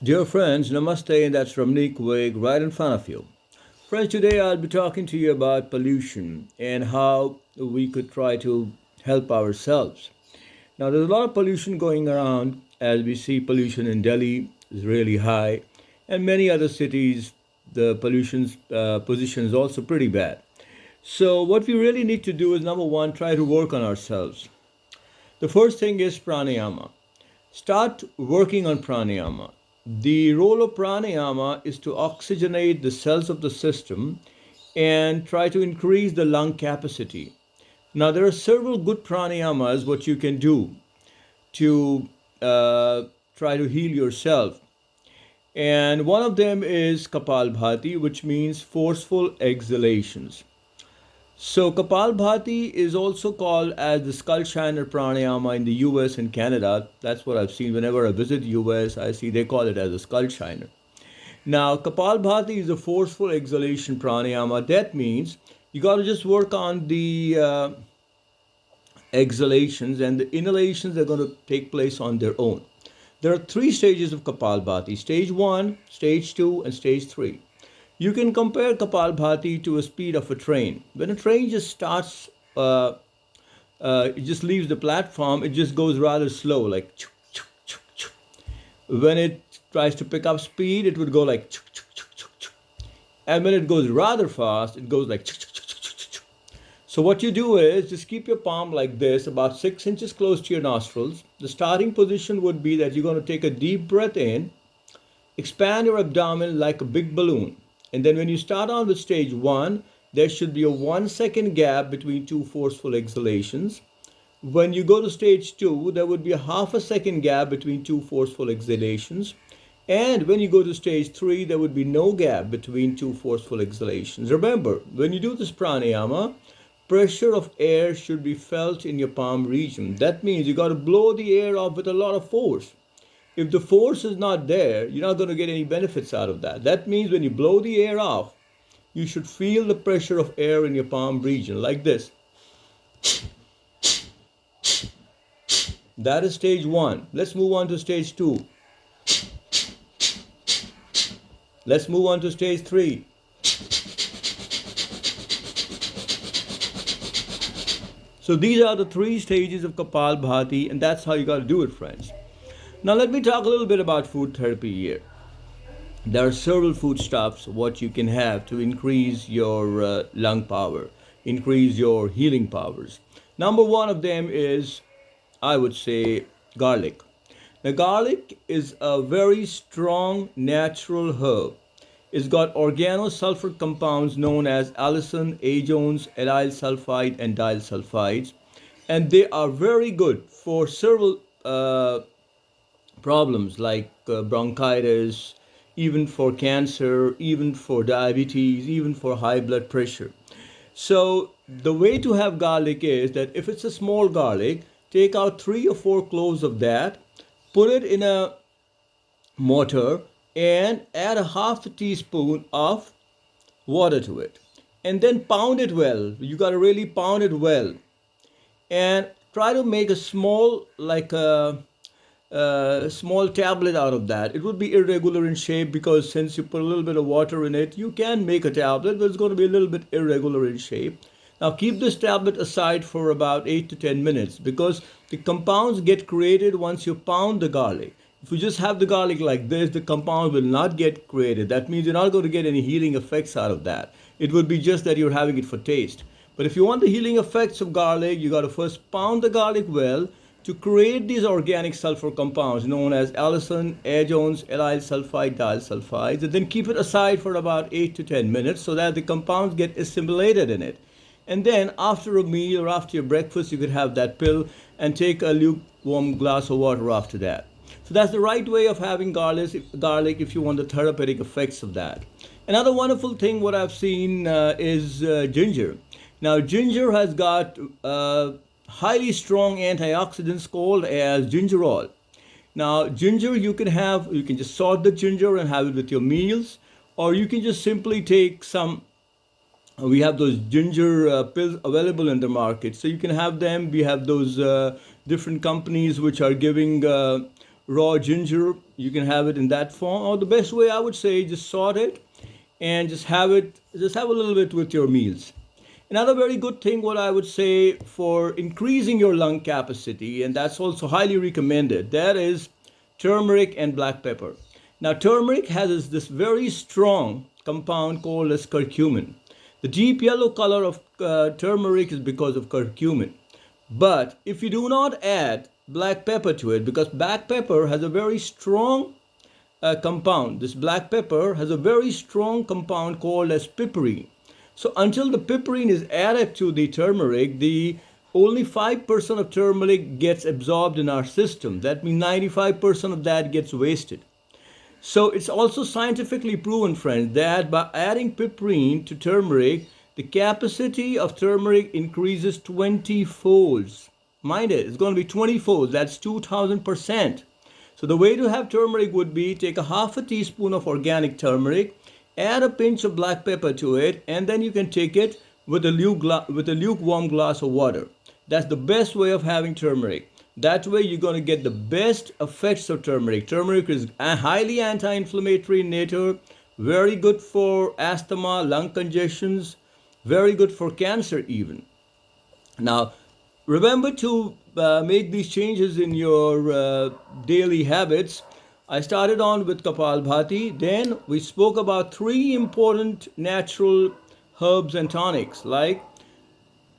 Dear friends, namaste, and that's Ramneek Wig right in front of you. Friends, today I'll be talking to you about pollution and how we could try to help ourselves. Now, there's a lot of pollution going around as we see pollution in Delhi is really high, and many other cities, the pollution position is also pretty bad. So, what we really need to do is number one, try to work on ourselves. The first thing is pranayama. Start working on pranayama. The role of pranayama is to oxygenate the cells of the system and try to increase the lung capacity. Now, there are several good pranayamas what you can do to uh, try to heal yourself. And one of them is Kapalbhati, which means forceful exhalations. So Kapalbhati is also called as the skull shiner pranayama in the US and Canada. That's what I've seen whenever I visit US. I see they call it as a skull shiner. Now Kapalbhati is a forceful exhalation pranayama. That means you got to just work on the exhalations, and the inhalations are going to take place on their own. There are three stages of Kapalbhati: stage 1, stage 2, and stage 3. You can compare Kapalbhati to a speed of a train. When a train just starts, it just leaves the platform, it just goes rather slow, like chuk, chuk, chuk, chuk. When it tries to pick up speed, it would go like chuk, chuk, chuk, chuk, chuk. And when it goes rather fast, it goes like chuk, chuk, chuk, chuk, chuk, chuk. So what you do is just keep your palm like this, about 6 inches close to your nostrils. The starting position would be that you're going to take a deep breath in, expand your abdomen like a big balloon. And then when you start on with stage 1, there should be a 1 second gap between two forceful exhalations. When you go to stage 2, there would be a half a second gap between two forceful exhalations. And when you go to stage 3, there would be no gap between two forceful exhalations. Remember, when you do this pranayama, pressure of air should be felt in your palm region. That means you got to blow the air off with a lot of force. If the force is not there, you're not going to get any benefits out of that. That means when you blow the air off, you should feel the pressure of air in your palm region like this. That is stage 1. Let's move on to stage 2. Let's move on to stage 3. So these are the three stages of Kapalbhati, and that's how you got to do it, friends. Now let me talk a little bit about food therapy here. There are several foodstuffs what you can have to increase your lung power, increase your healing powers. Number one of them is, I would say, garlic. Now garlic is a very strong natural herb. It's got organosulfur compounds known as allicin, azones, allyl sulfide, and disulfides, and they are very good for several problems like bronchitis, even for cancer, even for diabetes, even for high blood pressure. So, the way to have garlic is that if it's a small garlic, take out 3 or 4 cloves of that, put it in a mortar, and add a half a teaspoon of water to it. And then pound it well. You got to really pound it well. And try to make a small, like a small tablet out of that. It would be irregular in shape because since you put a little bit of water in it, you can make a tablet, but it's going to be a little bit irregular in shape. Now keep this tablet aside for about 8 to 10 minutes because the compounds get created once you pound the garlic. If you just have the garlic like this, the compound will not get created. That means you're not going to get any healing effects out of that. It would be just that you're having it for taste. But if you want the healing effects of garlic, you got to first pound the garlic well to create these organic sulfur compounds known as allicin, azones, allyl sulfide, disulfides, and then keep it aside for about 8 to 10 minutes so that the compounds get assimilated in it. And then after a meal or after your breakfast, you could have that pill and take a lukewarm glass of water after that. So that's the right way of having garlic if you want the therapeutic effects of that. Another wonderful thing what I've seen is ginger. Now ginger has got highly strong antioxidants called as gingerol. Now ginger you can just salt the ginger and have it with your meals, or you can just simply take some. We have those ginger pills available in the market, so you can have them. We have those different companies which are giving raw ginger, you can have it in that form. Or the best way I would say, just salt it and just have it, just have a little bit with your meals. Another very good thing, what I would say for increasing your lung capacity, and that's also highly recommended, that is turmeric and black pepper. Now, turmeric has this very strong compound called as curcumin. The deep yellow color of turmeric is because of curcumin. But if you do not add black pepper to it, because black pepper has a very strong compound, this black pepper has a very strong compound called as piperine. So until the piperine is added to the turmeric, the only 5% of turmeric gets absorbed in our system. That means 95% of that gets wasted. So it's also scientifically proven, friends, that by adding piperine to turmeric, the capacity of turmeric increases 20 folds. Mind it, it's going to be 20 folds. That's 2,000%. So the way to have turmeric would be take a half a teaspoon of organic turmeric, add a pinch of black pepper to it, and then you can take it with a lukewarm glass of water. That's the best way of having turmeric. That way you're going to get the best effects of turmeric. Turmeric is highly anti-inflammatory in nature, very good for asthma, lung congestions, very good for cancer even. Now, remember to make these changes in your daily habits. I started on with Kapalbhati. Then we spoke about 3 important natural herbs and tonics. Like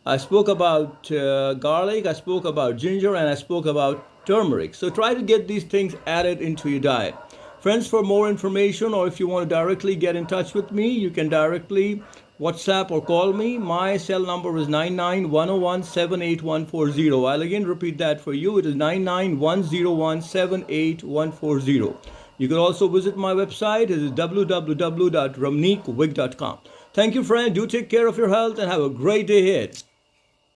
I spoke about garlic, I spoke about ginger, and I spoke about turmeric. So try to get these things added into your diet. Friends, for more information, or if you want to directly get in touch with me, you can directly WhatsApp or call me. My cell number is 9910178140. I'll again repeat that for you. It is 9910178140. You can also visit my website. It is www.ramneekwig.com. Thank you, friend. Do take care of your health and have a great day ahead.